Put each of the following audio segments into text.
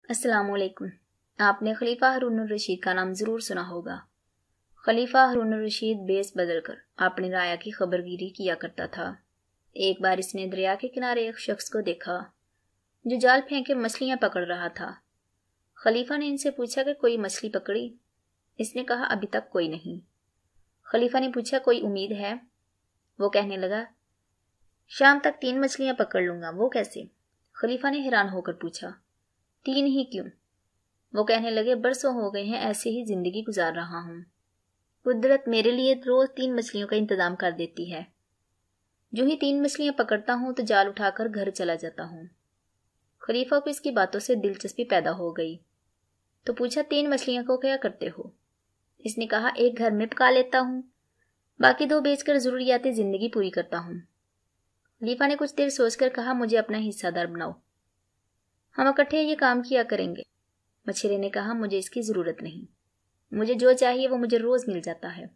السلام علیکم۔ آپ نے خلیفہ ہارون الرشید کا نام ضرور سنا ہوگا۔ خلیفہ ہارون الرشید بیس بدل کر اپنی رعایا کی خبر گیری کیا کرتا تھا۔ ایک بار اس نے دریا کے کنارے ایک شخص کو دیکھا جو جال پھینکے مچھلیاں پکڑ رہا تھا۔ خلیفہ نے ان سے پوچھا کہ کوئی مچھلی پکڑی؟ اس نے کہا ابھی تک کوئی نہیں۔ خلیفہ نے پوچھا کوئی امید ہے؟ وہ کہنے لگا شام تک 3 مچھلیاں پکڑ لوں گا۔ وہ کیسے؟ خلیفہ نے حیران ہو کر پوچھا 3 ہی کیوں؟ وہ کہنے لگے برسوں ہو گئے ہیں ایسے ہی زندگی گزار رہا ہوں۔ قدرت میرے لیے روز 3 مچھلیوں کا انتظام کر دیتی ہے۔ جو ہی 3 مچھلیاں پکڑتا ہوں تو جال اٹھا کر گھر چلا جاتا ہوں۔ خلیفہ کو اس کی باتوں سے دلچسپی پیدا ہو گئی تو پوچھا 3 مچھلیاں کو کیا کرتے ہو؟ اس نے کہا ایک گھر میں پکا لیتا ہوں، باقی 2 بیچ کر ضروریات زندگی پوری کرتا ہوں۔ خلیفہ نے کچھ دیر سوچ کر کہا مجھے اپنا حصہ دار بناؤ، ہم اکٹھے یہ کام کیا کریں گے۔ مچھیرے نے کہا مجھے اس کی ضرورت نہیں، مجھے جو چاہیے وہ مجھے روز مل جاتا ہے۔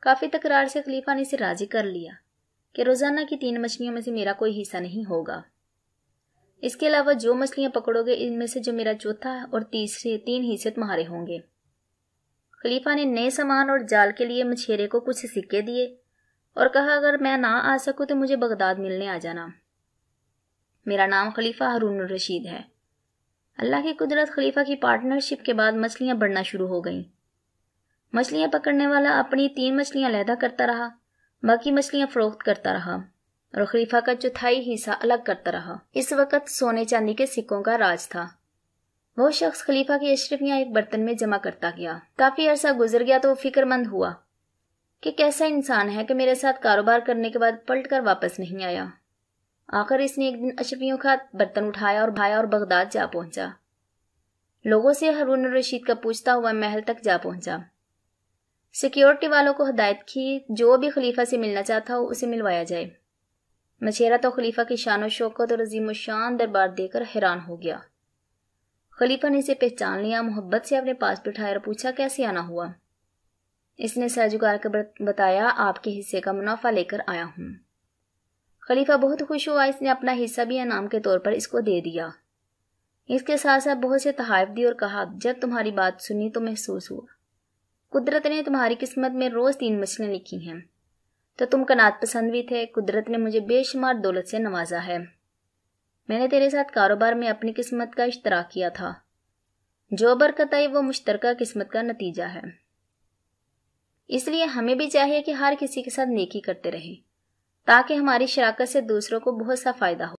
کافی تکرار سے خلیفہ نے اسے راضی کر لیا کہ روزانہ کی 3 مچھلیوں میں سے میرا کوئی حصہ نہیں ہوگا۔ اس کے علاوہ جو مچھلیاں پکڑو گے ان میں سے جو میرا چوتھا اور تیسرے 3 حصے تمہارے ہوں گے۔ خلیفہ نے نئے سامان اور جال کے لیے مچھیرے کو کچھ سکے دیے اور کہا اگر میں نہ آ سکوں تو مجھے بغداد ملنے آ جانا۔ میرا نام خلیفہ ہارون الرشید ہے۔ اللہ کی قدرت، خلیفہ کی پارٹنرشپ کے بعد مچھلیاں بڑھنا شروع ہو گئیں۔ مچھلیاں پکڑنے والا اپنی 3 مچھلیاں علیحدہ کرتا رہا، باقی مچھلیاں فروخت کرتا رہا اور خلیفہ کا چوتھائی حصہ الگ کرتا رہا۔ اس وقت سونے چاندی کے سکوں کا راج تھا۔ وہ شخص خلیفہ کی اشرفیاں ایک برتن میں جمع کرتا گیا۔ کافی عرصہ گزر گیا تو وہ فکر مند ہوا کہ کیسا انسان ہے کہ میرے ساتھ کاروبار کرنے کے بعد پلٹ کر واپس نہیں آیا۔ آخر اس نے ایک دن اشرفیوں کا برتن اٹھایا اور بغداد جا پہنچا۔ لوگوں سے ہارون الرشید کا پوچھتا ہوا محل تک جا پہنچا۔ سیکیورٹی والوں کو ہدایت کی جو بھی خلیفہ سے ملنا چاہتا ہو اسے ملوایا جائے۔ مچھیرا تو خلیفہ کی شان و شوکت اور عظیم الشان دربار دیکھ کر حیران ہو گیا۔ خلیفہ نے اسے پہچان لیا، محبت سے اپنے پاس بٹھایا اور پوچھا کیسے آنا ہوا؟ اس نے سر جھکا کر بتایا آپ کے حصے کا منافع لے کر آیا ہوں۔ خلیفہ بہت خوش ہوا، اس نے اپنا حصہ بھی انعام کے طور پر اس کو دے دیا۔ اس کے ساتھ ساتھ بہت سے تحائف دی اور کہا جب تمہاری بات سنی تو محسوس ہوا قدرت نے تمہاری قسمت میں روز 3 مچھلیاں لکھی ہیں، تو تم قناعت پسند بھی تھے۔ قدرت نے مجھے بے شمار دولت سے نوازا ہے۔ میں نے تیرے ساتھ کاروبار میں اپنی قسمت کا اشتراک کیا تھا، جو برکت آئی وہ مشترکہ قسمت کا نتیجہ ہے۔ اس لیے ہمیں بھی چاہیے کہ ہر کسی کے ساتھ نیکی کرتے رہیں تاکہ ہماری شراکت سے دوسروں کو بہت سا فائدہ ہو۔